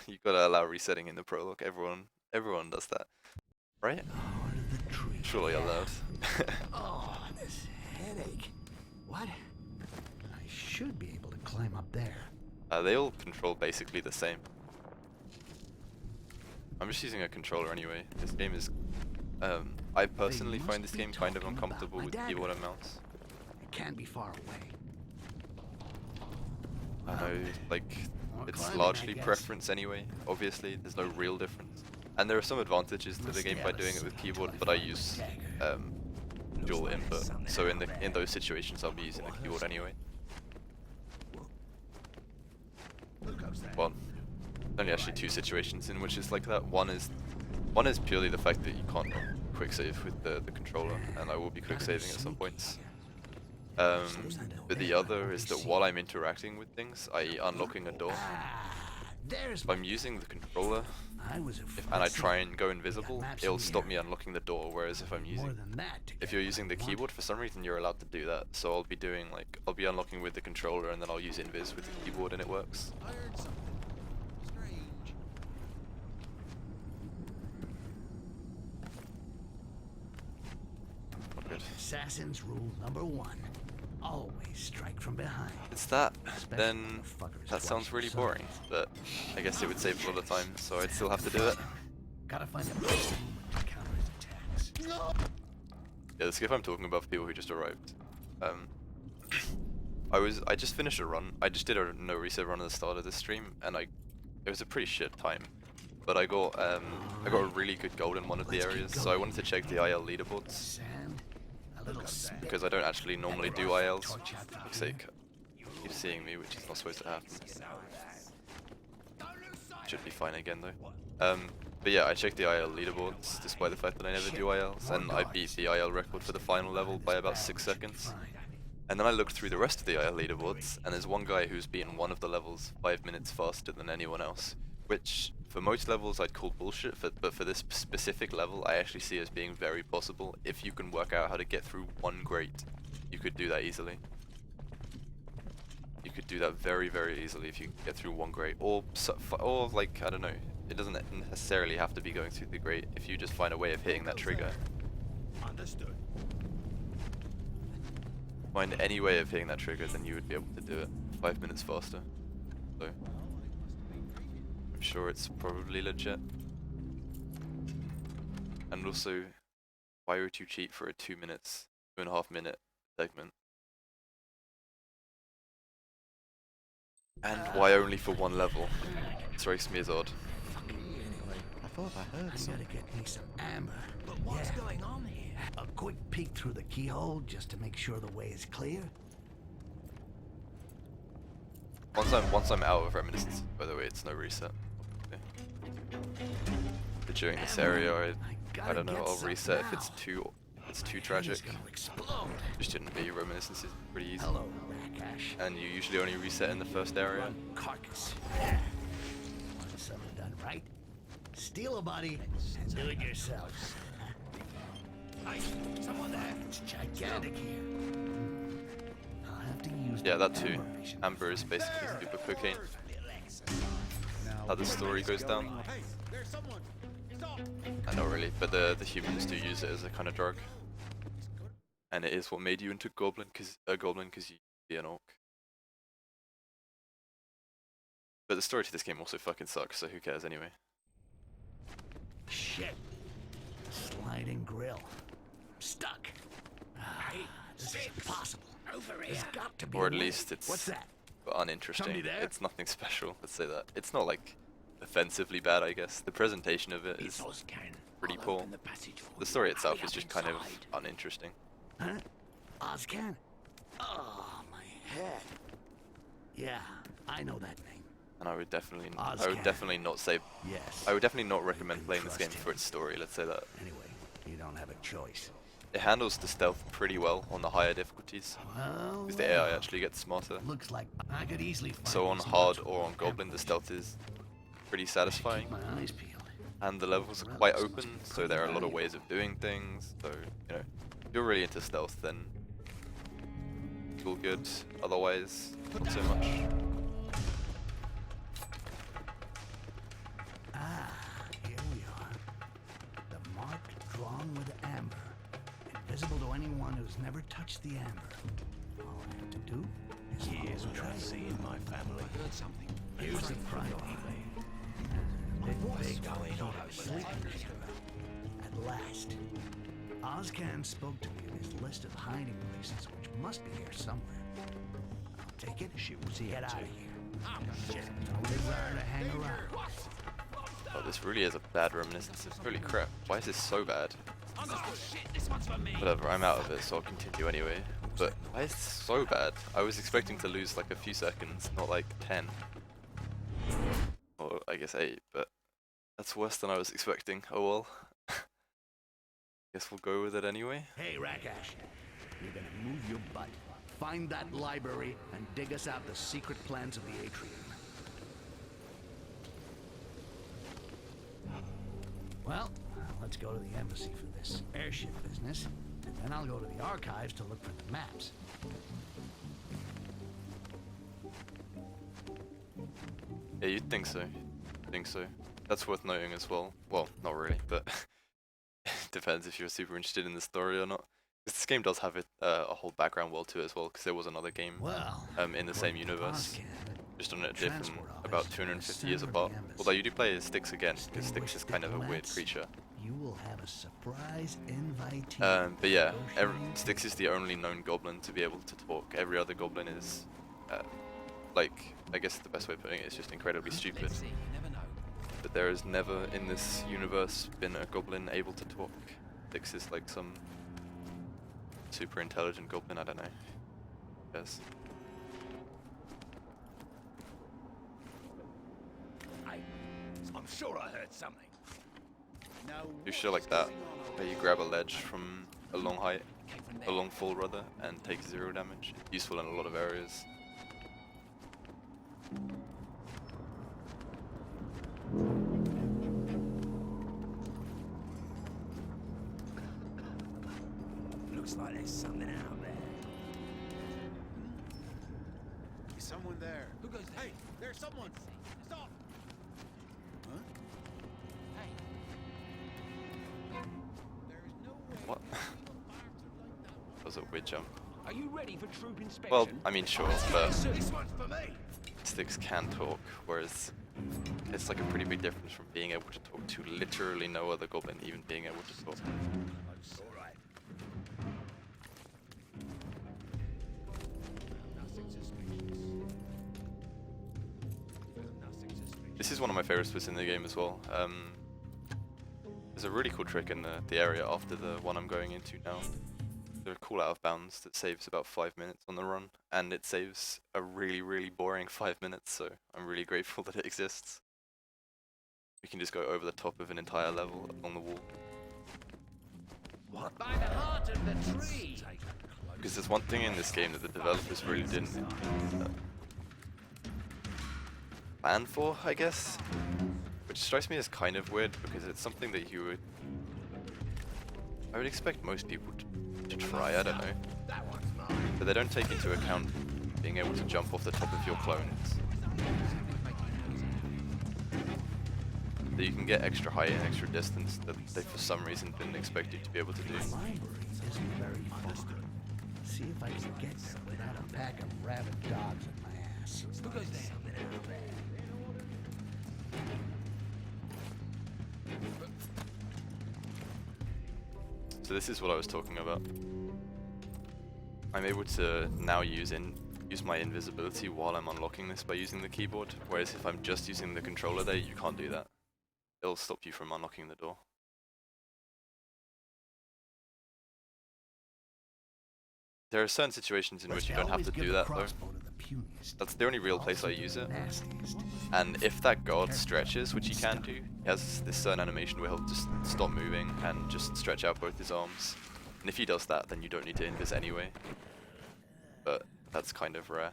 You gotta allow resetting in the prologue. Everyone does that, right? Surely allowed. Oh, this headache. What? I should be able to climb up there. They all control basically the same. I'm just using a controller anyway. This game is, I personally find this game kind of uncomfortable with keyboard and mouse. It can't be far away. I know, like, it's largely preference anyway. Obviously, there's no real difference. And there are some advantages to the game by doing it with keyboard, but I use dual input. So in those situations, I'll be using the keyboard anyway. Well, only actually two situations in which it's like that. One is purely the fact that you can't quick save with the controller, and I will be quick saving at some points. But the other is that while I'm interacting with things, i.e. unlocking a door, if I'm using the controller and I try and go invisible, it'll stop me unlocking the door, whereas if you're using the keyboard, for some reason you're allowed to do that. So I'll be doing like, I'll be unlocking with the controller and then I'll use invis with the keyboard and it works. Good. Assassin's rule #1. Always strike from behind. It's that, then that sounds really boring, but I guess it would save a lot of time, so I'd still have to do it. Gotta find a place to counter his attacks. Yeah, the skip I'm talking about for people who just arrived. I just finished a run. I just did a no reset run at the start of this stream, and it was a pretty shit time. But I got a really good gold in one of the areas, so I wanted to check the IL leaderboards. Because I don't actually normally do ILs. For fuck's sake, keep seeing me, which is not supposed to happen. Should be fine again though. But yeah, I checked the IL leaderboards, despite the fact that I never do ILs, and I beat the IL record for the final level by about 6 seconds. And then I looked through the rest of the IL leaderboards, and there's one guy who's beaten one of the levels 5 minutes faster than anyone else. Which, for most levels, I'd call bullshit, but for this specific level, I actually see as being very possible. If you can work out how to get through one grate, you could do that easily. You could do that very, very easily if you can get through one grate. Or like, I don't know, it doesn't necessarily have to be going through the grate if you just find a way of hitting that trigger. Understood. Find any way of hitting that trigger, then you would be able to do it 5 minutes faster. So I'm sure it's probably legit. And also, why would you cheat for a 2.5 minute segment? And why only for one level? Strikes me as odd. I thought I heard I something. gotta get me some amber. But what's going on here? A quick peek through the keyhole just to make sure the way is clear. Once I'm out of reminiscence, by the way, it's no reset. Okay. But during this area, I don't know, I'll reset if it's too tragic. Just shouldn't be. Reminiscence is pretty easy. Hello, Rakash. And you usually only reset in the first area. Carcass. Want something done right? Steal a body and do it yourself. Hey, someone there. It's gigantic here. I'll have to use Yeah, the that too. amber vision. Amber is basically super cocaine. How the story goes down. Hey, there's someone. Stop. Not really, but the humans do use it as a kind of drug. And it is what made you into a goblin, because you be an orc. But the story to this game also fucking sucks, so who cares anyway? Shit. Sliding grill. Stuck. This is impossible. Over There's here. got to be Or a at way. least it's What's that? uninteresting. Somebody there? It's nothing special, let's say that. It's not like offensively bad, I guess. The presentation of it is pretty poor. The story itself is just kind of uninteresting. Huh? Ozcan? Oh, my head. Yeah, I know that name. And I would definitely Ozcan. not say, Yes. I would definitely not recommend playing this game for its story, let's say that. Anyway, you don't have a choice. It handles the stealth pretty well on the higher difficulties, Well, because the AI actually gets smarter. looks like I could easily find So on this hard much or on goblin, the stealth is pretty Keep satisfying. my eyes peeled. And the levels are quite open, so there are a lot of ways of doing things. So, you know, if you're really into stealth, then it's all good. Otherwise, not so much. has never touched the amber. All I have to do is Years follow the without trail. seeing my family. I heard something. Here's the front anyway. Big going on over sleeping chamber. At last. Ozcan spoke to me of his list of hiding places, which must be here somewhere. I'll take it. Get out of here. No desire to hang around. Oh, this really is a bad reminiscence. Holy crap, why is this so bad? Whatever, I'm out of it, so I'll continue anyway. But why is this so bad? I was expecting to lose like a few seconds, not like 10. Or I guess 8, but that's worse than I was expecting. Oh well. Guess we'll go with it anyway. Hey, Rakash. You're gonna move your butt. Find that library and dig us out the secret plans of the Atrium. Well, let's go to the embassy for this airship business, and then I'll go to the archives to look for the maps. Yeah, you'd think so. Think so. That's worth noting as well. Well, not really, but depends if you're super interested in the story or not. 'Cause this game does have a whole background world to it as well, because there was another game Well, in the same universe, just on a different, about 250 years apart. Although you do play as Styx again, because Styx is kind of a weird creature. You will have a surprise invitee. But yeah, Styx is the only known goblin to be able to talk. Every other goblin is, like, I guess the best way of putting it is just incredibly stupid. Let's see, you never know. But there has never in this universe been a goblin able to talk. Styx is like some super intelligent goblin, I don't know. Yes. I'm sure I heard something. Now, Do shit like that, where you grab a ledge from a long height, a long fall rather, and take 0 damage. Useful in a lot of areas. looks like there's something out there. Is someone there? Who goes there? Hey, there's someone. Stop. Huh? Hey. There's no way. What? That was a weird jump. Are you ready for troop inspection? Well, I mean sure, but This one's for me. Styx can talk, whereas it's like a pretty big difference from being able to talk to literally no other goblin even being able to talk. All right. Nothing suspicious. Nothing suspicious. This is one of my favorites bits in the game as well. There's a really cool trick in the area after the one I'm going into now. There's a cool out of bounds that saves about 5 minutes on the run, and it saves a really, really boring 5 minutes, so I'm really grateful that it exists. We can just go over the top of an entire level along the wall. What? By the heart of the tree. Because there's one thing in this game that the developers really didn't plan for, I guess, which strikes me as kind of weird because it's something that I would expect most people to try, I don't know, That one's mine. but they don't take into account being able to jump off the top of your clones. That you can get extra height and extra distance that they for some reason didn't expect you to be able to do. The library isn't very far. See if I can get there without a pack of rabid dogs in my ass. Who goes there? So this is what I was talking about. I'm able to now use my invisibility while I'm unlocking this by using the keyboard, whereas if I'm just using the controller there, you can't do that. It'll stop you from unlocking the door. There are certain situations in which you don't have to do that though. That's the only real place I use it. And if that guard stretches, which he can do, he has this certain animation where he'll just stop moving and just stretch out both his arms. And if he does that, then you don't need to invis anyway. But that's kind of rare.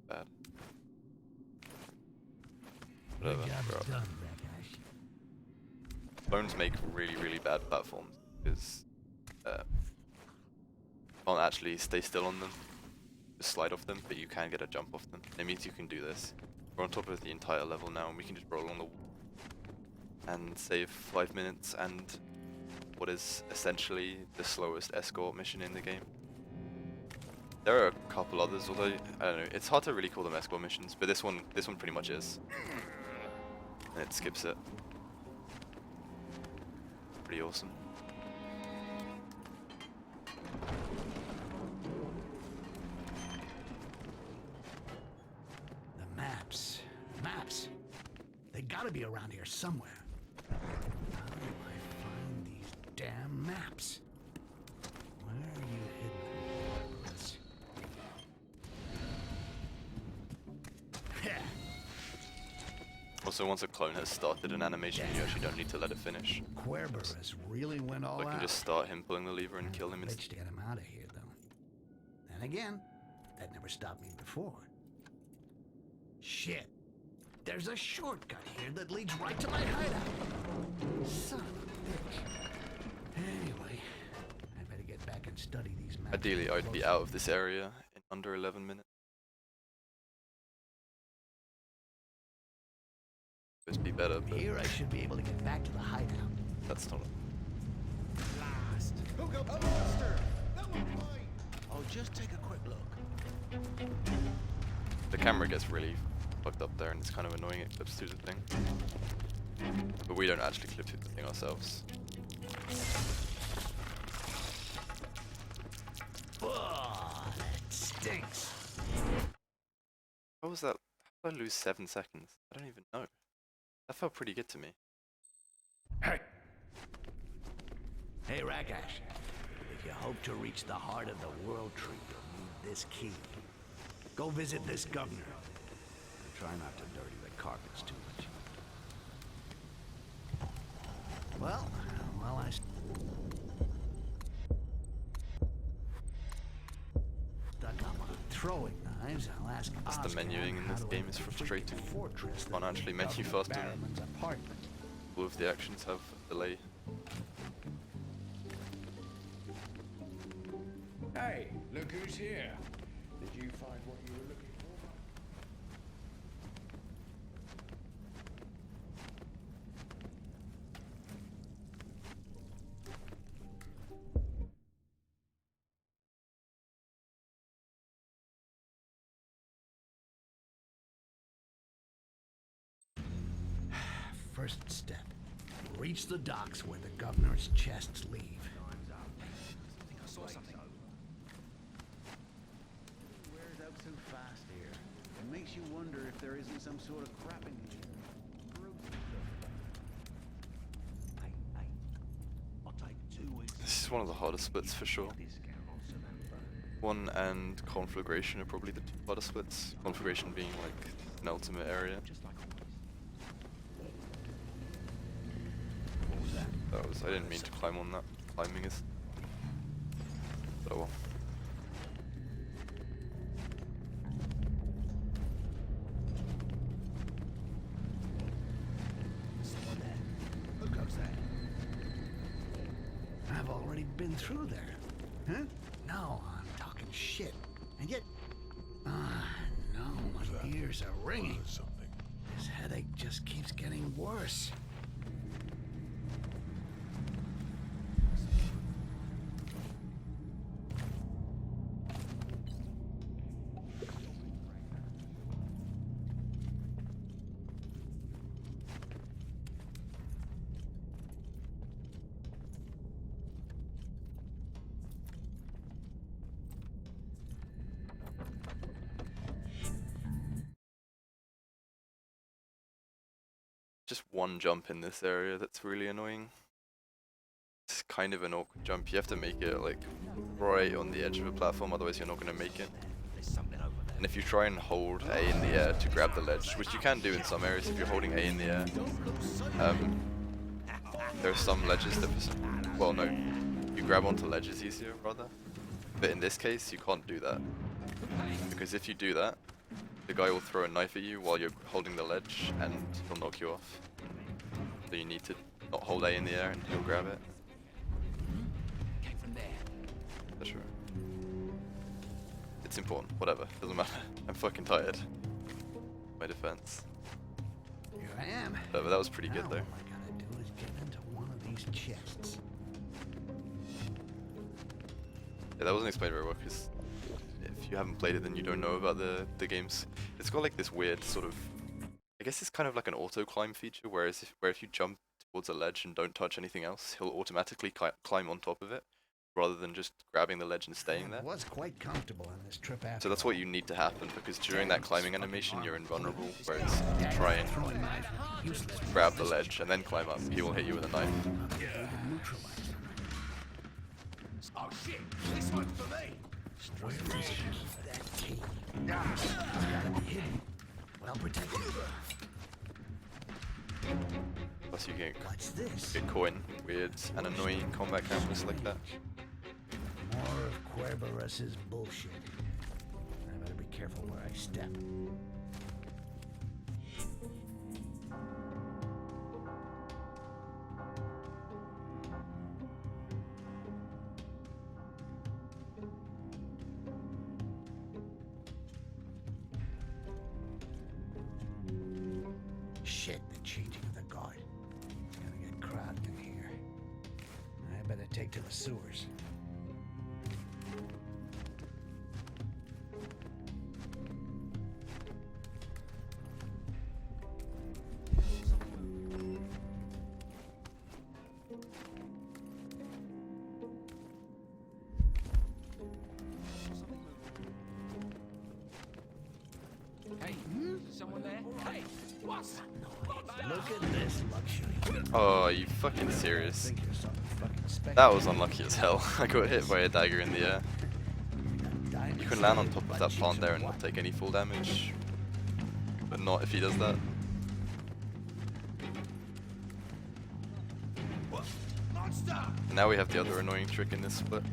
Bad. Whatever. Bro. Clones make really, really bad platforms because you can't actually stay still on them. Just slide off them, but you can get a jump off them. It means you can do this. We're on top of the entire level now, and we can just roll along the wall and save 5 minutes and what is essentially the slowest escort mission in the game. There are a couple others, although I don't know. It's hard to really call them escort missions, but this one pretty much is. And it skips it. Pretty awesome. The maps. Maps. They gotta be around here somewhere. How do I find these damn maps? Where are you hidden, Barbarous? Also, once a clone has started an animation, you actually don't need to let it finish. Querberus really went all So I can out. just start him pulling the lever and kill him Bitch to instantly. get him out of here, though. And again, that never stopped me before. Shit. There's a shortcut here that leads right to my hideout. Son of a bitch. Anyway, I better get back and study these maps. Ideally, I'd be out of this area in under 11 minutes. Would be better, but Here I should be able to get back to the hideout. that's not. Blast! Look up, a monster! That one mine! Oh, just take a quick look. The camera gets really fucked up there, and it's kind of annoying. It clips through the thing, but we don't actually clip through the thing ourselves. Oh, that stinks. How was that? How did I lose 7 seconds? I don't even know. That felt pretty good to me. Hey, Rakash. If you hope to reach the heart of the world tree, you'll need this key. Go visit this governor. Try not to dirty the carpets too much. Well, I stuck up on throwing knives. I'll ask That's the Oscar menuing in how this to game enter is the frustrating. freaking fortress Can't that actually leads menu Governor faster than Barrowman's apartment. all of the actions have delay. Hey, look who's here. Did you find what you were looking for? First step. Reach the docks where the governor's chests leave. I saw something. Wears out so fast here. It makes you wonder if there isn't some sort of crap in here. I'll take 2 weeks. This is one of the hardest splits for sure. One and conflagration are probably the 2 hardest splits. Conflagration being like an ultimate area. I didn't mean to climb on that. Climbing is. But oh well. Someone there. Who goes there? I've already been through there. Huh? No, I'm talking shit. And yet... no, my ears are ringing. This headache just keeps getting worse. Just one jump in this area that's really annoying. It's kind of an awkward jump. You have to make it like right on the edge of a platform, otherwise you're not going to make it. There's something over there. And if you try and hold A in the air to grab the ledge, which you can do in some areas if you're holding A in the air, there are some ledges that, well no, you grab onto ledges easier rather. But in this case, you can't do that. Because if you do that, the guy will throw a knife at you while you're holding the ledge and he'll knock you off. So you need to not hold A in the air and he'll grab it. Came from there. For sure. It's important, whatever, doesn't matter. I'm fucking tired. My defense. Here I am. But that was pretty good Now though. all I gotta do is get into one of these chests. Yeah, that wasn't explained very well because if you haven't played it, then you don't know about the games. It's got like this weird sort of, I guess it's kind of like an auto climb feature, whereas if you jump towards a ledge and don't touch anything else, he'll automatically climb on top of it, rather than just grabbing the ledge and staying there. I was quite comfortable on this trip after. So that's what you need to happen, because during that climbing animation you're invulnerable, whereas if you try and grab the ledge and then climb up, he will hit you with a knife. Oh shit! This one's for me! That key. Gotta be hidden. Well protected. Plus you What's this? get caught in weird and annoying combat cameras like that. More of Querberus's bullshit. I better be careful where I step. Shit, the changing of the guard. It's gonna get crowded in here. I better take to the sewers. Hey, someone there? Hey, what? Look at this luxury. Oh, are you fucking serious? Think you're some fucking spec. That was unlucky as hell. I got hit by a dagger in the air. You can land on top of that plant there and not take any full damage, but not if he does that. Monster! And now we have the other annoying trick in this split.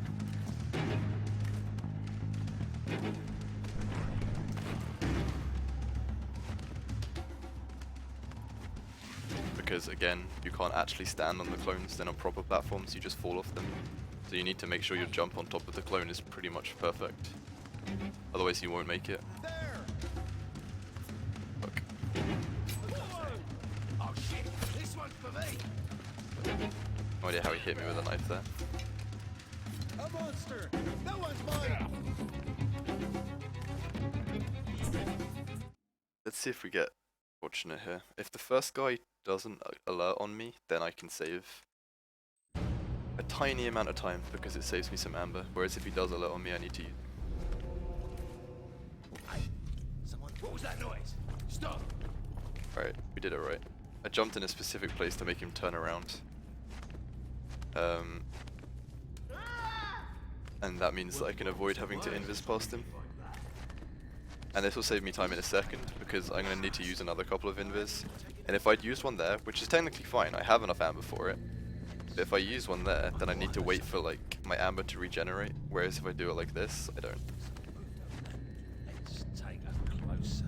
Because again, you can't actually stand on the clones, then on proper platforms you just fall off them. So you need to make sure your jump on top of the clone is pretty much perfect. Otherwise you won't make it. There! Fuck. Oh shit! This one's for me! No idea how he hit me with a knife there. A monster! That one's mine! Let's see if we get fortunate here. If the first guy doesn't alert on me, then I can save a tiny amount of time because it saves me some amber. Whereas if he does alert on me, I need to use. Someone. What was that noise? Stop! Alright, we did it right. I jumped in a specific place to make him turn around. And that means that I can avoid having to invis past him. And this will save me time in a second, because I'm going to need to use another couple of invis. And if I'd used one there, which is technically fine, I have enough amber for it. But if I use one there, then I need to wait for like my amber to regenerate. Whereas if I do it like this, I don't. Let's take a closer.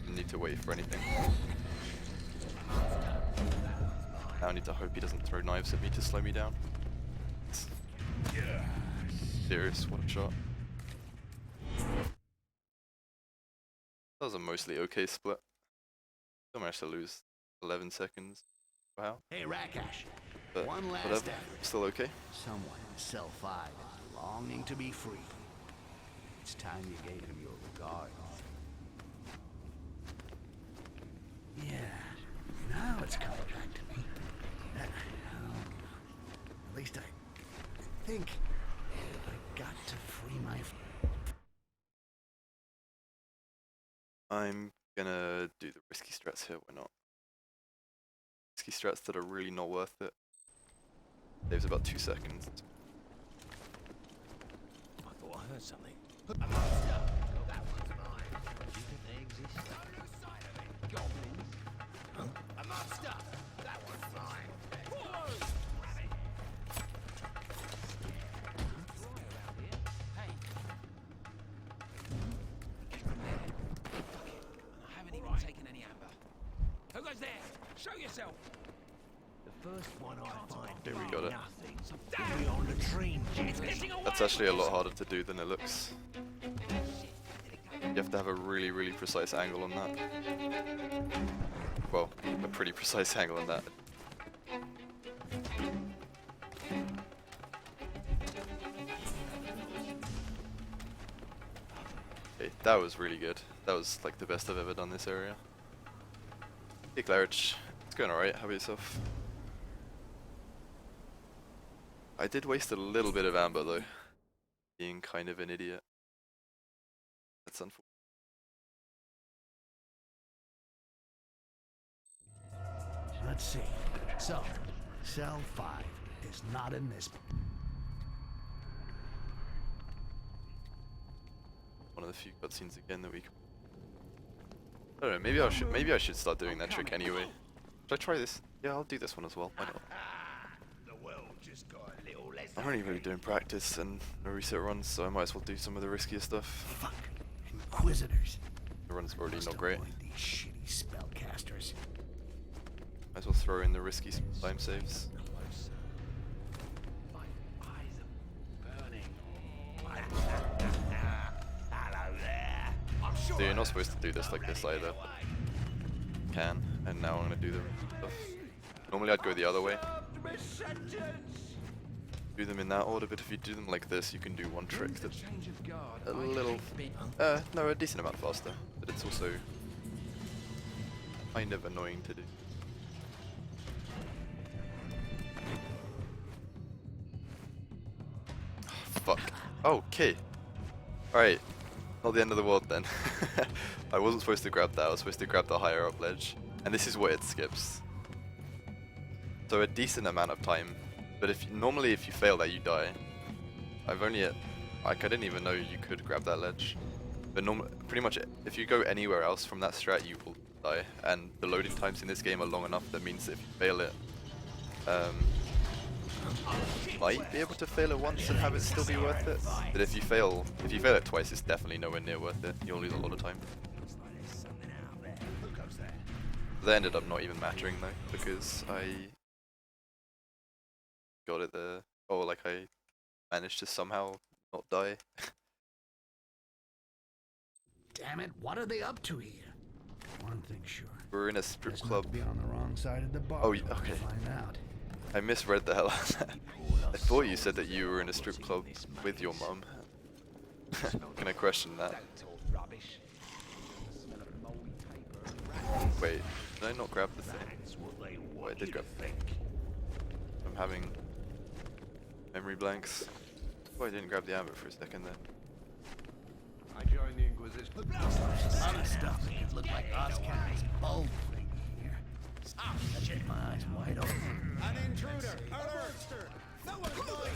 I need to wait for anything. Now I need to hope he doesn't throw knives at me to slow me down. Serious, what a shot. That was a mostly okay split. Still managed to lose 11 seconds. Wow. Hey, Rakash. But One last whatever, effort. still okay. Someone in Cell 5 is longing to be free. It's time you gave him your regard. Yeah, now it's coming back to me. At least I think I got to free my... I'm gonna do the risky strats here, why not? Risky strats that are really not worth it. Saves about 2 seconds. I thought I heard something. A monster! That one's mine. Do you think they exist? No sign of it. Goblins. A monster! That one's mine. Whoa! I haven't even taken any amber. Who goes there? Show yourself! The first one I find Okay, we got it. nothing. We're on the train, It's getting away! That's actually a lot harder to do than it looks. You have to have a really, really precise angle on that. Well, a pretty precise angle on that. Okay, that was really good. That was like the best I've ever done this area. Hey Claridge, it's going alright, how about yourself? I did waste a little bit of amber though, being kind of an idiot. That's unfortunate. Let's see. So, cell 5 is not in this. One of the few cutscenes again that we can... I don't know, maybe I should start doing that trick anyway. Should I try this? Yeah, I'll do this one as well, why not? I'm only really doing practice and no reset runs, so I might as well do some of the riskier stuff. Fuck. Inquisitors. The run's already Must not great. avoid these shitty spellcasters. Might as well throw in the risky time saves. So you're not supposed to do this like this either. Can, and now I'm gonna do the stuff. Normally I'd go the other way. Do them in that order, but if you do them like this, you can do one trick that's a little, no, a decent amount faster, but it's also kind of annoying to do. Fuck. Okay. Alright. Not the end of the world then. I wasn't supposed to grab that, I was supposed to grab the higher up ledge. And this is where it skips. So a decent amount of time. But normally if you fail that you die. I didn't even know you could grab that ledge. But pretty much if you go anywhere else from that strat you will die. And the loading times in this game are long enough that means that if you fail it, might be able to fail it once and have it still be worth it. But if you fail it twice, it's definitely nowhere near worth it. You'll lose a lot of time. That ended up not even mattering though, because I got it there. Oh, like I managed to somehow not die. Damn it, what are they up to here? One thing sure. We're in a strip Best club. not to be on the wrong side of the bar. Oh, when we okay. Find out. I misread the hell out of that. I thought you said that you were in a strip club with your mum. Can I question that? Wait, did I not grab the thing? Oh, I did grab the thing. I'm having memory blanks. Oh, I didn't grab the amber for a second there. I joined the Inquisition. Other stuff that could look like Oscar's bold thing here. I keep my eyes wide open. An intruder! Alert! Someone's going!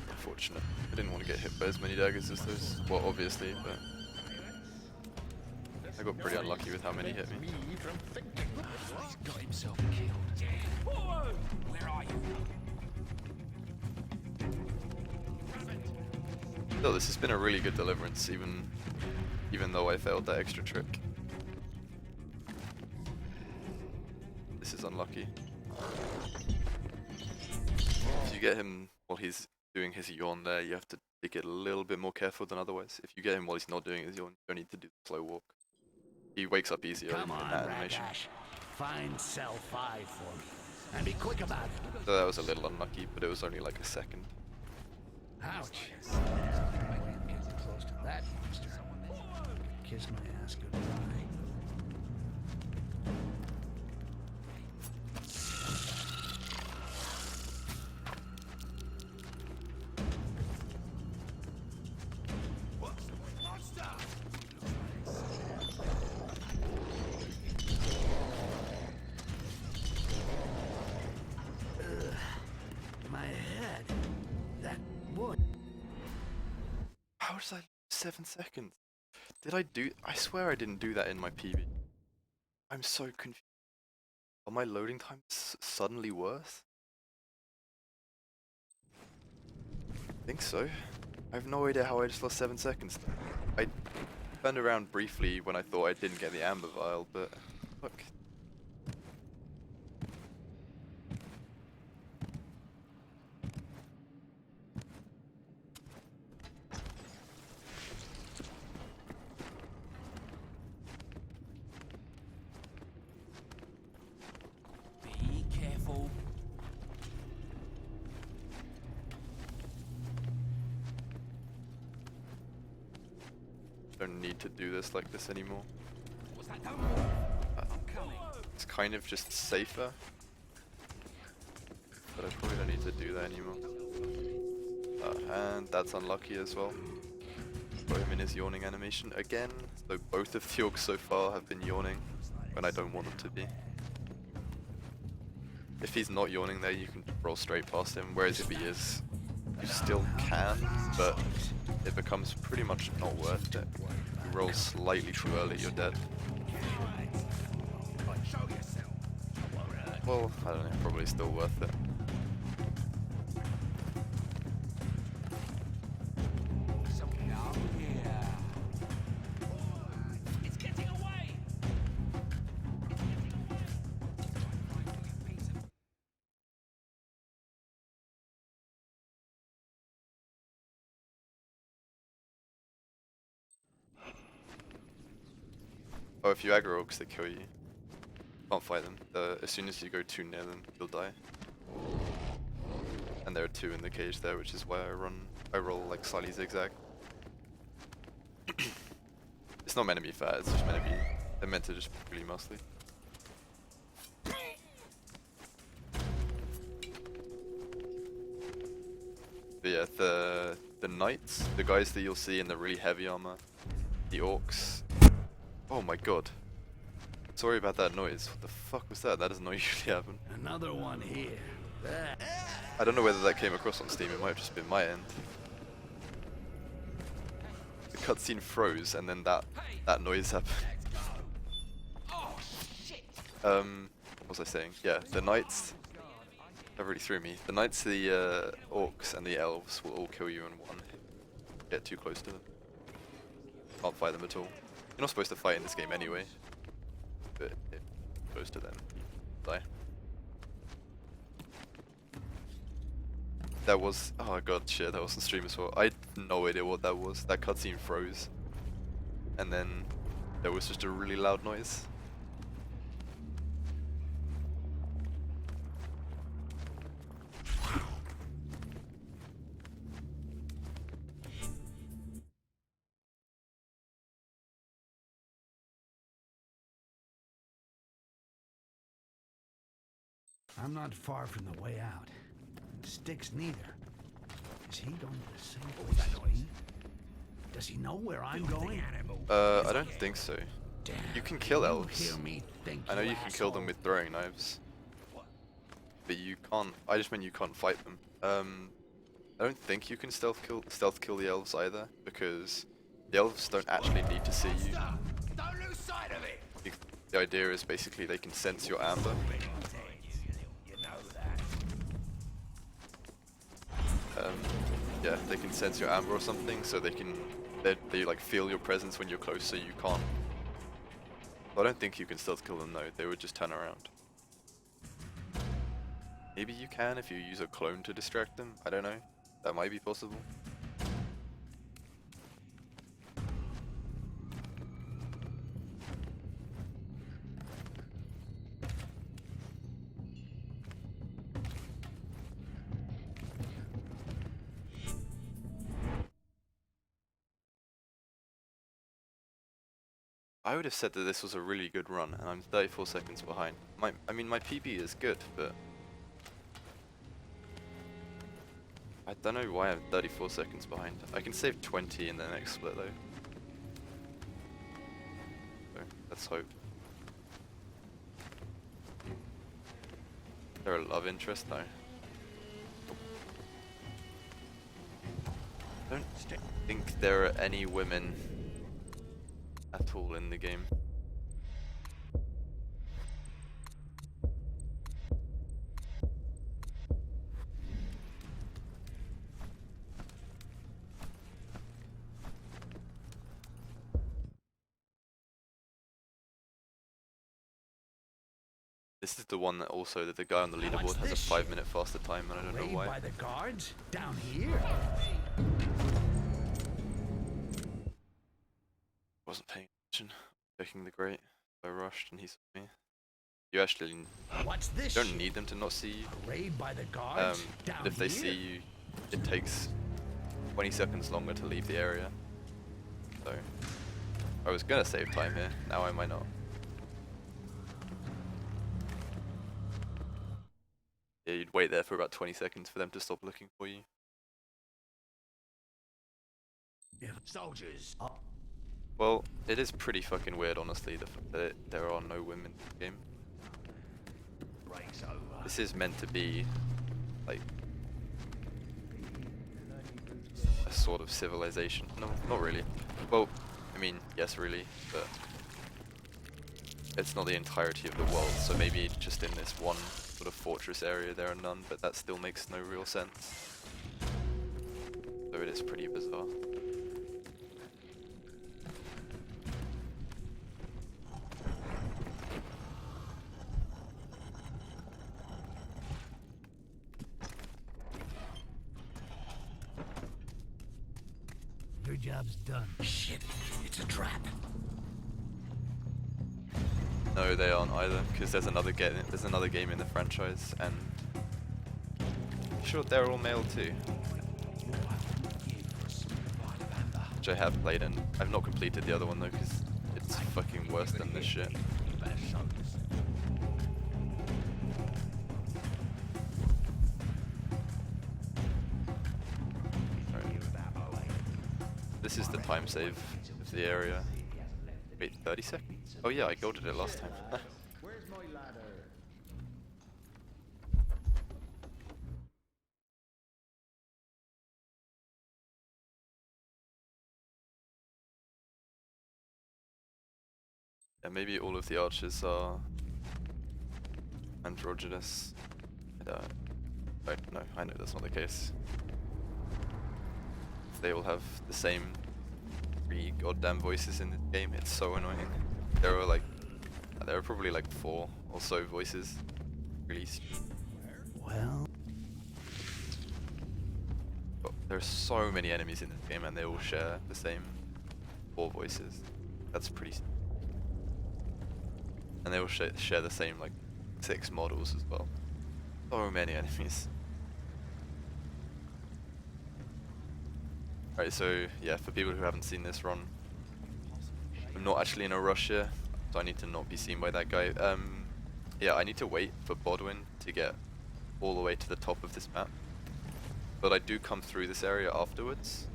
Unfortunate. I didn't want to get hit by as many daggers as those. Well, obviously, but I got pretty unlucky with how many hit me. He's got himself killed. Where are you? Still, this has been a really good deliverance, even though I failed that extra trick. This is unlucky. If you get him while he's doing his yawn there, you have to take it a little bit more careful than otherwise. If you get him while he's not doing his yawn, you don't need to do the slow walk. He wakes up easier Come in on, that animation. Radash. Find cell 5 for me. And be quick about it. So that was a little unlucky, but it was only like a second. Ouch. Get close to that monster. Kiss my ass goodbye. My head. That wood. How did I lose 7 seconds? I swear I didn't do that in my PB. I'm so confused. Are my loading times suddenly worse? I think so. I have no idea how I just lost 7 seconds. I turned around briefly when I thought I didn't get the amber vial, but look. Be careful. don't need to do this like this anymore. What's that? Don't It's kind of just safer, but I probably don't need to do that anymore. And that's unlucky as well. Got him in his yawning animation again. So both of the orcs so far have been yawning when I don't want them to be. If he's not yawning there, you can roll straight past him, whereas if he is, you still can, but it becomes pretty much not worth it. You roll slightly too early, you're dead. Well, I don't know, probably still worth it. It's getting away. Oh, if you aggro orcs, they kill you. Can't fight them. As soon as you go too near them, you'll die. And there are two in the cage there, which is why I roll like slightly zigzag. It's not meant to be fair, it's just meant to be, they're meant to just be really muscly. But yeah, the knights, the guys that you'll see in the really heavy armor, the orcs. Oh my god. Sorry about that noise. What the fuck was that? That does not usually happen. Another one here. I don't know whether that came across on Steam, it might have just been my end. The cutscene froze and then that noise happened. Oh shit! What was I saying? Yeah, the knights, that really threw me. The knights, the orcs and the elves will all kill you in one. Get too close to them. Can't fight them at all. You're not supposed to fight in this game anyway. But if you're close to them, die. That was, oh god, shit, that was on stream as well. I had no idea what that was. That cutscene froze. And then there was just a really loud noise. I'm not far from the way out. Styx neither. Is he going to the same place as me? Does he know where I'm going? I don't think so. Damn, You can kill you elves. hear me think, I know you can kill asshole? them with throwing knives. But you can't, I just meant you can't fight them. I don't think you can stealth kill the elves either, because the elves don't actually need to see you. Don't lose sight of it. The idea is basically they can sense your amber. You know that. Yeah, they can sense your amber or something, so they like feel your presence when you're close, so you can't. I don't think you can stealth kill them though, they would just turn around. Maybe you can if you use a clone to distract them, I don't know. That might be possible. I would have said that this was a really good run, and I'm 34 seconds behind. I mean, my PB is good, but I don't know why I'm 34 seconds behind. I can save 20 in the next split, though. So, let's hope. Is there a love interest? No. I don't think there are any women at all in the game. This is the one that also that the guy on the leaderboard has a 5-minute faster time, and I don't know Raid why. by the guards? Down here? Wasn't paying attention. Checking the grate. I rushed and he saw me. You actually What's this? don't shit? need them to not see you. Raid by the guards? Down But if they here? see you, it takes 20 seconds longer to leave the area. So I was gonna save time here, now I might not. Yeah, you'd wait there for about 20 seconds for them to stop looking for you. Soldiers. Well, it is pretty fucking weird, honestly, the fact that there are no women in the game. Breaks over. This is meant to be, like, a sort of civilization. No, not really. Well, I mean, yes, really, but it's not the entirety of the world, so maybe just in this one sort of fortress area there are none, but that still makes no real sense. So it is pretty bizarre. Your job's done. Shit, it's a trap. No, they aren't either, because there's another game in the franchise, and sure they're all male too, which I have played, and I've not completed the other one though, because it's fucking worse than this shit. This is the time save of the area. Wait, 30 seconds? Oh yeah, I golded it last time. Where's my ladder? Yeah, maybe all of the archers are androgynous. No, I know that's not the case. They all have the same 3 goddamn voices in the game. It's so annoying. There are probably like 4 or so voices released. Well, But there are so many enemies in this game, and they all share the same 4 voices. That's pretty. And they all share the same like 6 models as well. So many enemies. Alright, so yeah, for people who haven't seen this run, I'm not actually in a rush here, so I need to not be seen by that guy. Yeah, I need to wait for Bodwin to get all the way to the top of this map. But I do come through this area afterwards.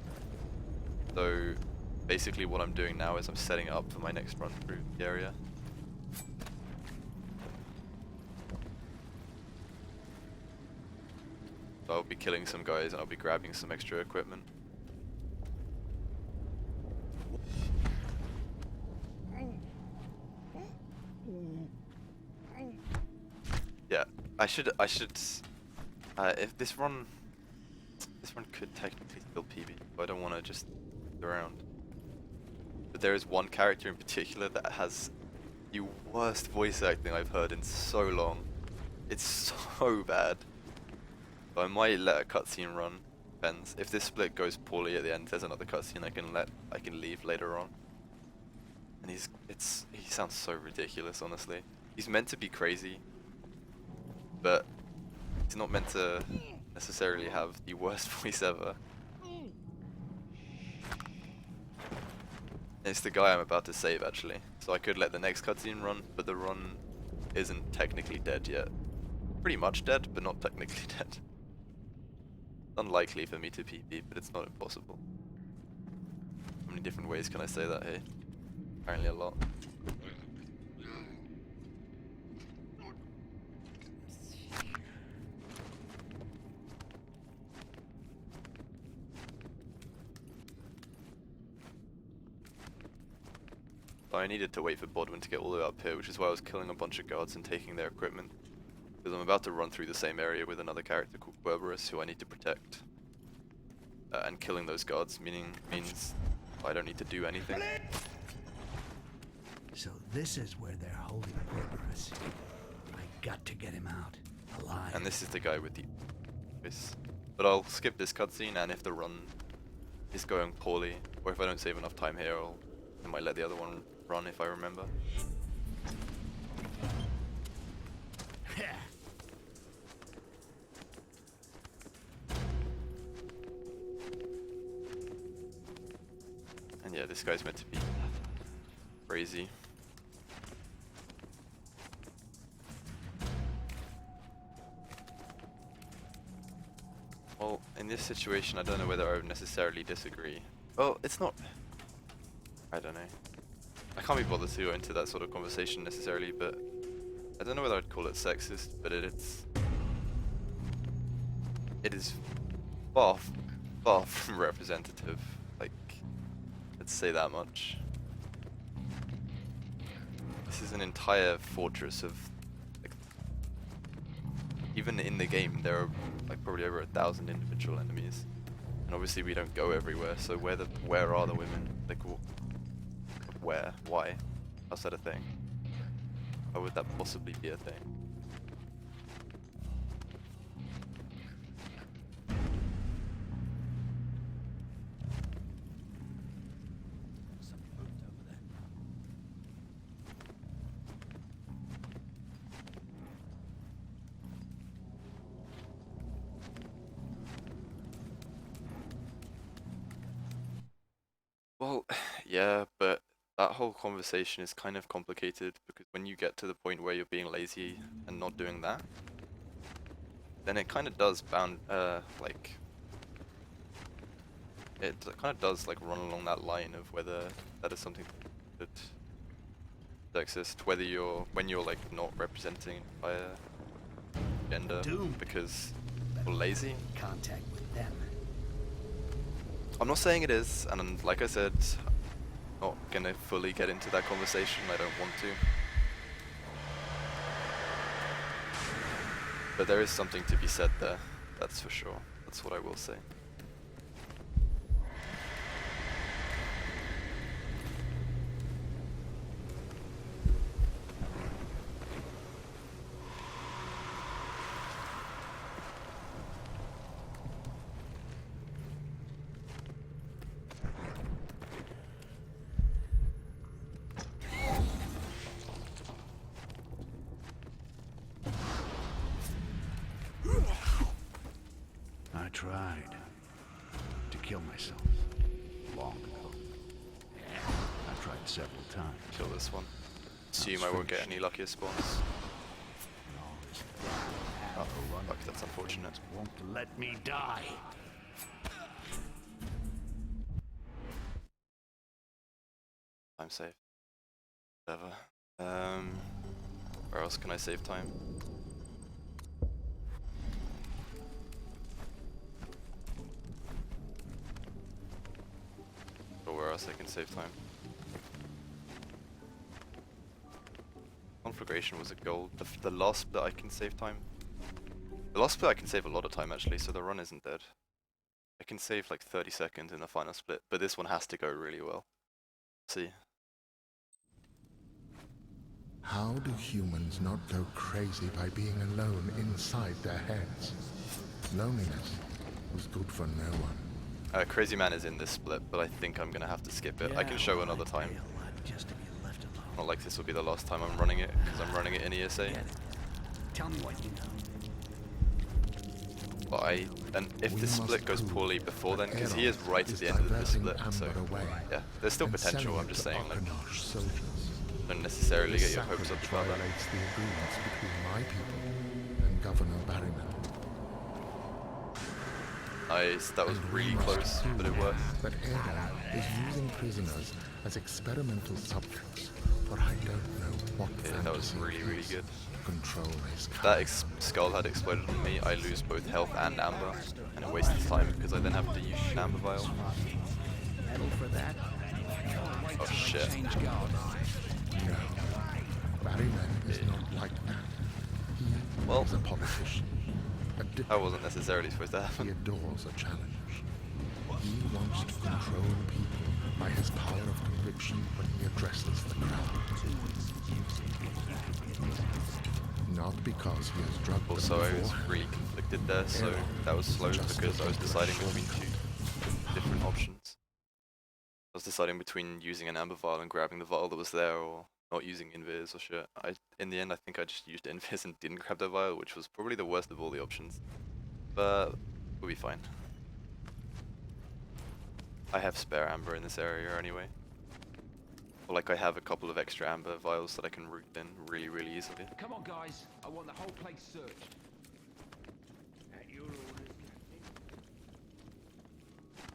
So basically what I'm doing now is I'm setting it up for my next run through the area. So I'll be killing some guys and I'll be grabbing some extra equipment. Yeah, I should, if this run could technically still PB, but I don't want to just go around. But there is one character in particular that has the worst voice acting I've heard in so long. It's so bad. So I might let a cutscene run, depends. If this split goes poorly at the end, there's another cutscene I can leave later on. And he sounds so ridiculous, honestly. He's meant to be crazy, but he's not meant to necessarily have the worst voice ever. It's the guy I'm about to save, actually. So I could let the next cutscene run, but the run isn't technically dead yet. Pretty much dead, but not technically dead. Unlikely for me to PB, but it's not impossible. How many different ways can I say that here? Apparently a lot. I needed to wait for Bodwin to get all the way up here, which is why I was killing a bunch of guards and taking their equipment. Because I'm about to run through the same area with another character called Cerberus, who I need to protect. And killing those guards means I don't need to do anything. so this is where they're holding Cerberus. I got to get him out, alive. And this is the guy with the voice. But I'll skip this cutscene, and if the run is going poorly, or if I don't save enough time here, I might let the other one run if I remember. And yeah, this guy's meant to be crazy. Well, in this situation, I don't know whether I would necessarily disagree. Well, it's not... I don't know. I can't be bothered to go into that sort of conversation necessarily, but I don't know whether I'd call it sexist, but it is far from representative. Like, let's say that much. This is an entire fortress of, like, even in the game there are like probably over 1,000 individual enemies, and obviously we don't go everywhere. So where are the women? Like, where? Why? How's that a thing? How would that possibly be a thing? Well, yeah, but that whole conversation is kind of complicated because when you get to the point where you're being lazy and not doing that, then it kind of does like, it kind of does like run along that line of whether that is something that exist, when you're like not representing by a gender because you're lazy. Contact with them. I'm not saying it is, and like I said, not gonna fully get into that conversation. I don't want to, but there is something to be said there. That's for sure. That's what I will say. I tried to kill myself long ago. I tried several times. Kill this one. Assume I won't get any luckier spawns. And all this Oh, fuck, that's unfortunate. won't let me die. Time save. Whatever. Where else can I save time? Or where else I can save time? Conflagration was a goal. The last split I can save time. The last split I can save a lot of time actually, so the run isn't dead. I can save like 30 seconds in the final split, but this one has to go really well. See. How do humans not go crazy by being alone inside their heads? Loneliness was good for no one. Crazy Man is in this split, but I think I'm gonna have to skip it. I can show another time. Just to be left alone. Not like this will be the last time I'm running it, because I'm running it in ESA. Get it. Tell me what you know. But and if We this must split goes prove poorly before then, because that he is Eros right at is the end of the diverting split, so Amber away yeah, there's still and potential. selling I'm it just to saying, like, Arkanosh soldiers. don't necessarily This get your hopes up sacrilege about that. violates the agreements between my people and Governor Barryman. Nice, that was And we really must close, prove but it worked. That Eros is using prisoners as experimental subjects for I don't know what Yeah, that was fantasy really is. good. Control his If kind. that skull had exploded on me, I lose both health and amber, and it wastes time because I then have to use an amber vial. Medal for that? Oh shit. Change guard. No, Barryman is not like that. He Well, is a politician. A that diplomat. wasn't necessarily supposed to He happen. adores a challenge. He wants to control people by his power of conviction when he addresses the crowd. Not because he has drugged them Also, I was beforehand. really conflicted there, so that was slow because I was deciding between two different options. I was deciding between using an amber vial and grabbing the vial that was there, or not using invis or shit. In the end, I think I just used invis and didn't grab the vial, which was probably the worst of all the options. But we'll be fine. I have spare amber in this area anyway. feel like I have a couple of extra amber vials that I can root in really, really easily. Come on, guys. I want the whole place searched. At your orders,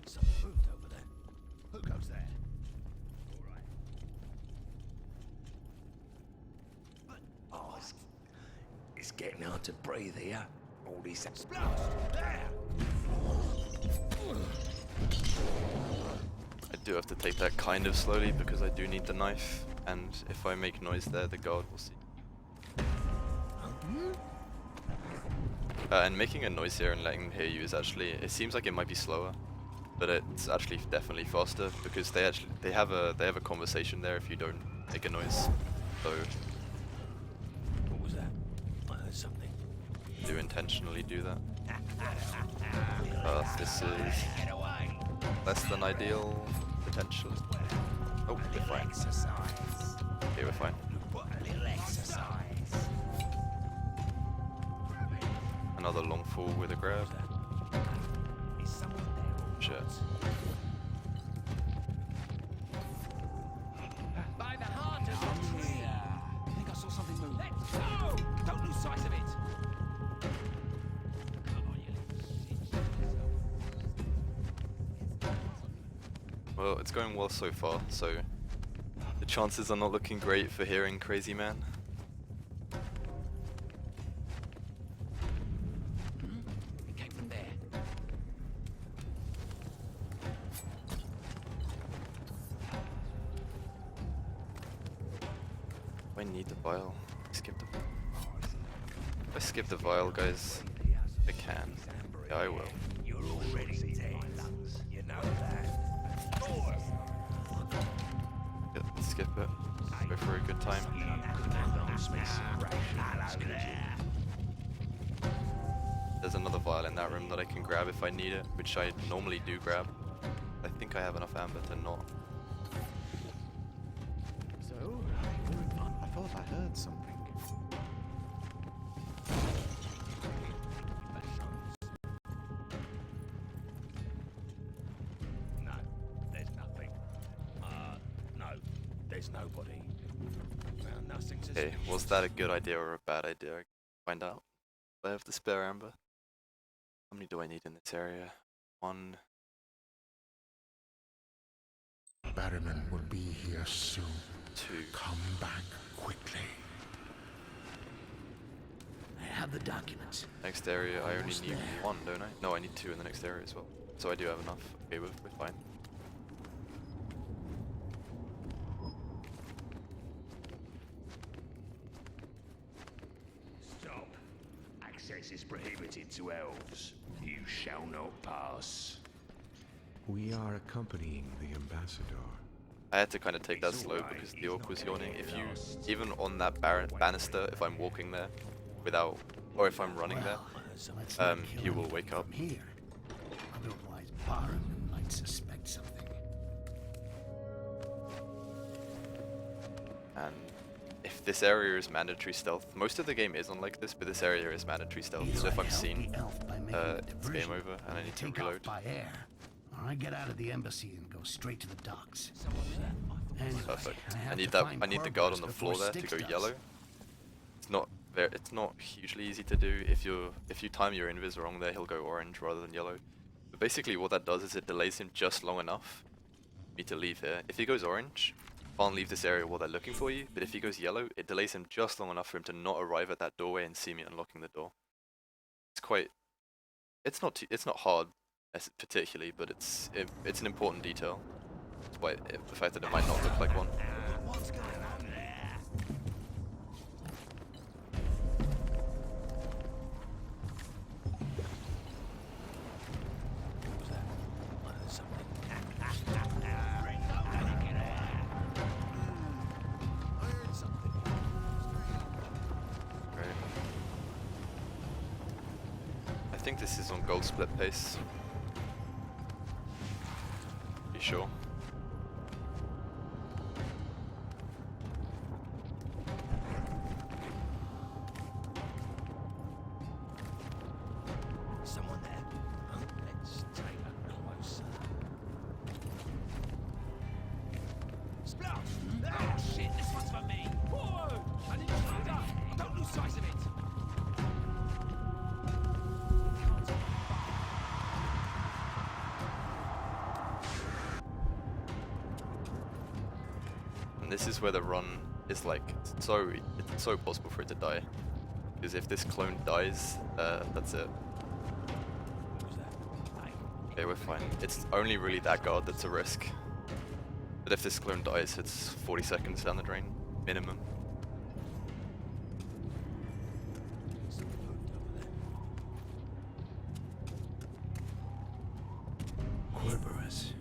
Something moved over there. Who goes there? all right. Oh, it's getting hard to breathe here. All these Splash! There! I do have to take that kind of slowly because I do need the knife, and if I make noise there, the guard will see. And making a noise here and letting them hear you is actually, it seems like it might be slower, but it's actually definitely faster because they have a conversation there if you don't make a noise. So What was that? I heard something. do intentionally do that. This is less than ideal potential. Oh, we're fine. Okay, we're fine. Another long fall with a grab. Shit. By the heart of the tree! I think I saw something move. Let's go! Don't lose sight of it! Come on, you little shit. Well, it's going well so far, so the chances are not looking great for hearing Crazy Man. It came from there. I need the vial. Skip the vial. If I skip the vial, guys, I can. Yeah, I will. You're already dead. You know that. Yeah, let's skip it. Go for a good time. There's another vial in that room that I can grab if I need it, which I normally do grab. I think I have enough amber to not. So, I thought I heard something. No, there's nothing. No, there's nobody. Found nothing to Okay, was that a good idea or a bad idea? Find out. I have the spare amber. How many do I need in this area? 1. Barryman will be here soon. 2. Come back quickly. I have the documents. Next area, I only Almost need there. 1, don't I? No, I need 2 in the next area as well. So I do have enough. Okay, we're fine. Stop. Access is prohibited to elves. You shall not pass. We are accompanying the ambassador. I had to kind of take that slow because the orc was yawning. If you, even on that banister, if I'm walking there without, or if I'm running there, Let's not kill he will anything wake up. from here. Otherwise, Barham might suspect something. And if this area is mandatory stealth, most of the game isn't like this, but this area is mandatory stealth. So if I'm seen, it's game over and I need to Take reload. off by air. Or I get out of the embassy and go straight to the docks. Anyway, Perfect. have I need to that. find I need the guard on the before floor there to Styx go does. yellow. It's not hugely easy to do. If you time your invis wrong there, he'll go orange rather than yellow. But basically, what that does is it delays him just long enough for me to leave here. If he goes orange, can't leave this area while they're looking for you. But if he goes yellow, it delays him just long enough for him to not arrive at that doorway and see me unlocking the door. It's quite. It's not hard, particularly, but it's an important detail. Despite the fact that it might not look like one. What's going on there? Right. I think this is on gold split pace. Be sure. Someone there. Huh? Let's take a closer. Splash! And this is where the run is like, it's so possible for it to die. Because if this clone dies, that's it. Okay, we're fine. It's only really that guard that's a risk. But if this clone dies, it's 40 seconds down the drain, minimum. Cerberus.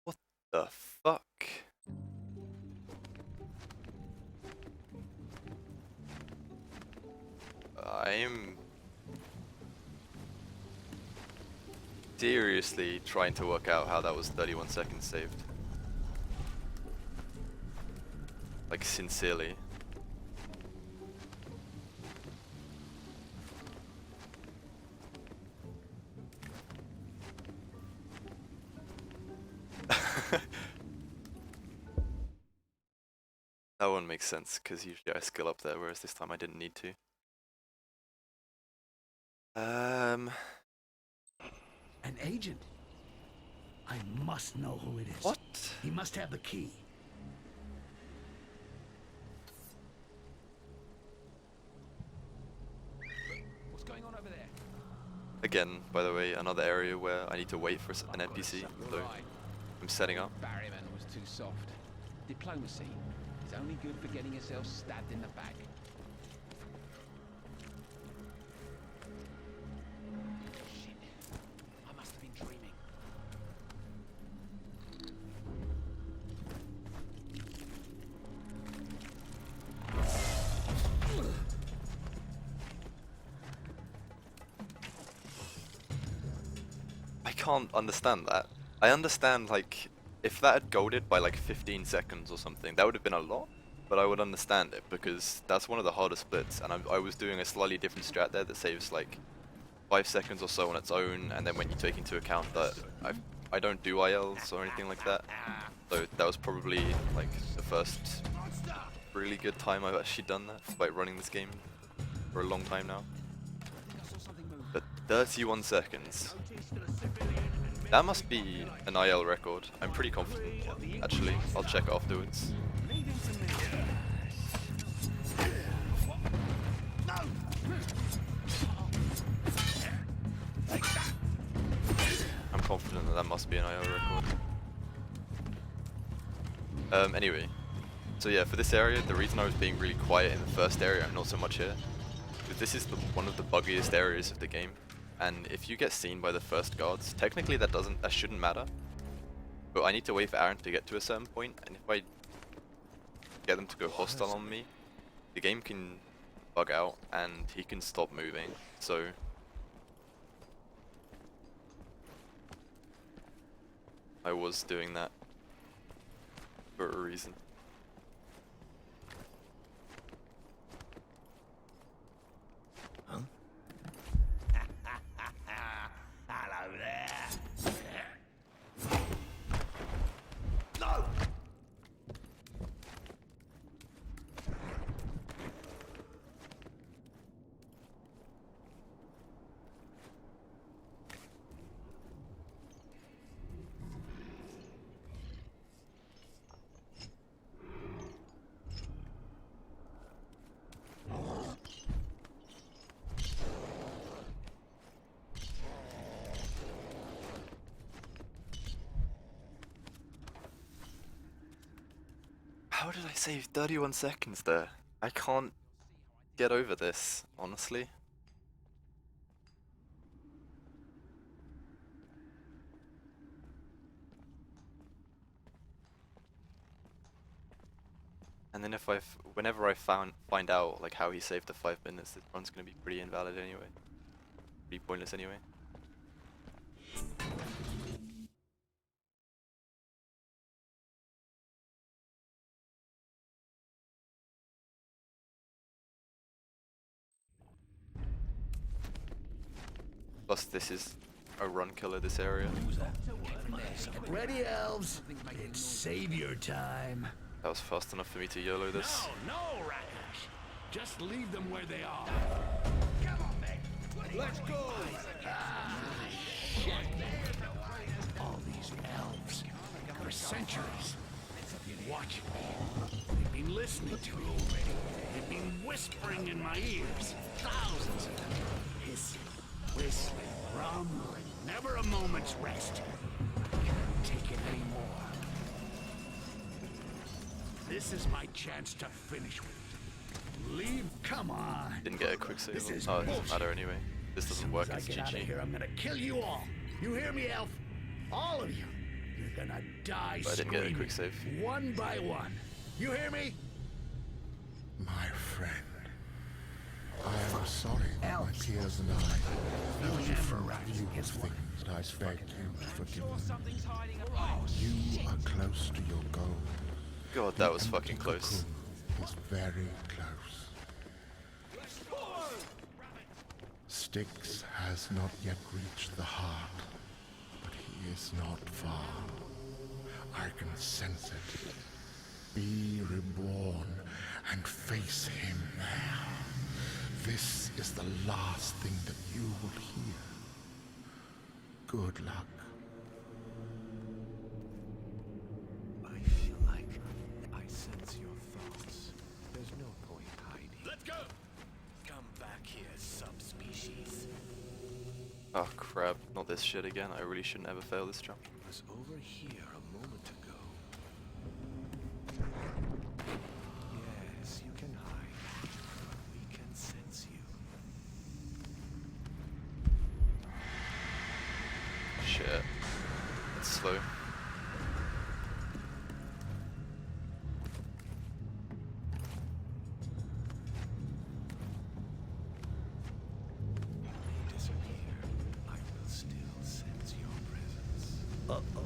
What the fuck? I'm seriously trying to work out how that was 31 seconds saved. Like, sincerely. That one makes sense, because usually I skill up there, whereas this time I didn't need to. An agent. I must know who it is. What? He must have the key. What's going on over there? Again, by the way, another area where I need to wait for an NPC, so I'm setting up. Barryman was too soft. Diplomacy is only good for getting yourself stabbed in the back. Shit. I must have been dreaming. I can't understand that. I understand, like, if that had golded by like 15 seconds or something, that would have been a lot, but I would understand it, because that's one of the hardest splits, and I was doing a slightly different strat there that saves like 5 seconds or so on its own, and then when you take into account that I don't do ILs or anything like that, so that was probably like the first really good time I've actually done that, by running this game for a long time now. But 31 seconds. That must be an IL record. I'm pretty confident, actually. I'll check afterwards. I'm confident that that must be an IL record. Anyway. So yeah, for this area, the reason I was being really quiet in the first area and not so much here, is this is one of the buggiest areas of the game. And if you get seen by the first guards, technically that shouldn't matter. But I need to wait for Aaron to get to a certain point, and if I get them to go hostile on me, the game can bug out and he can stop moving. So I was doing that for a reason. Hello there. How did I save 31 seconds there? I can't get over this, honestly. And then whenever I find out like how he saved the 5 minutes, this run's gonna be pretty invalid anyway. Pretty pointless anyway. Plus this is a run killer, this area. Ready, elves? It's savior time. That was fast enough for me to YOLO this. No, Rakash. Just leave them where they are. Let's go! Shit. All these elves. watching me. They've been listening to me already. They've been whispering in my ears. Thousands of them. Hissing, whistling, rumbling. Never a moment's rest. I can't take it anymore. This is my chance to finish with it. Leave. Come on. Didn't get a quick save. This is Oh, it doesn't bullshit. matter anyway. This doesn't work, As it's I get out of GG. here, I'm gonna kill you all. You hear me, Elf? All of you. You're gonna die But I didn't get a screaming, quick save. one by one. You hear me? My friend, I am sorry that my peers and I You have never different right. view of Guess what? things that I beg you to forgive Sure, me. something's hiding about. You are close to your goal. God, that was The fucking empty close. cocoon is very close. Styx has not yet reached the heart, but he is not far. I can sense it. Be reborn and face him now. This is the last thing that you will hear. Good luck. I feel like I sense your thoughts. There's no point hiding. Let's go! Come back here, subspecies. Oh crap, not this shit again. I really shouldn't ever fail this jump. It was over here a moment ago. Yes, you can hide. We can sense you. Shit. It's slow. You may disappear. I will still sense your presence. Uh-oh.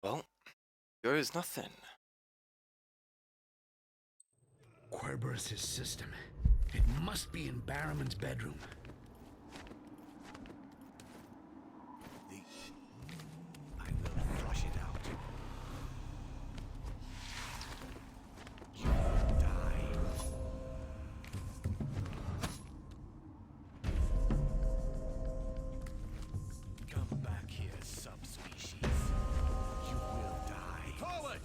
Well, goes nothing. Cerberus' system. It must be in Barrowman's bedroom. I will flush it out. You will die. Come back here, subspecies. You will die. Forward!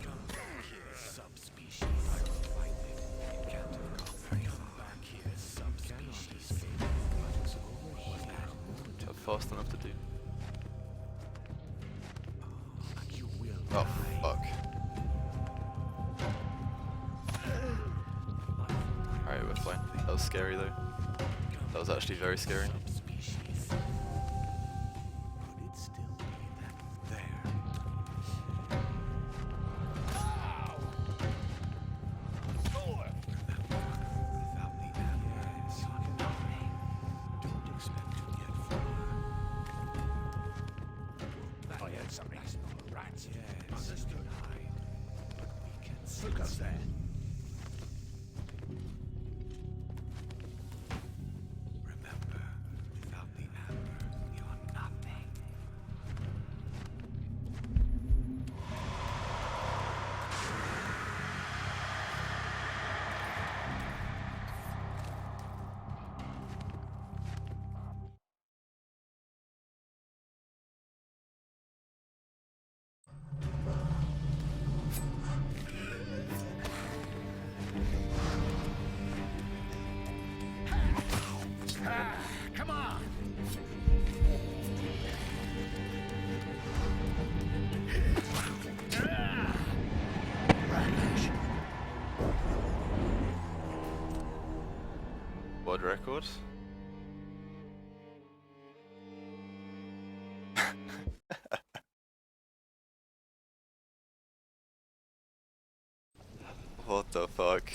Come back here, subspecies. I will find it. It can't have gone. Come back here, subspecies. But it's over here. Not fast enough to do. You will Oh, die. fuck. Alright, we're fine. That was scary though. That was actually very scary. Subspecies. Could it still be that there? Without the yes, you can hide. Don't expect to get far. I heard something. Rats. Yes, you can hide. But we can Who goes sense there? Remember, without the amber, you're nothing. Come on! Rubbish. World record? What the fuck?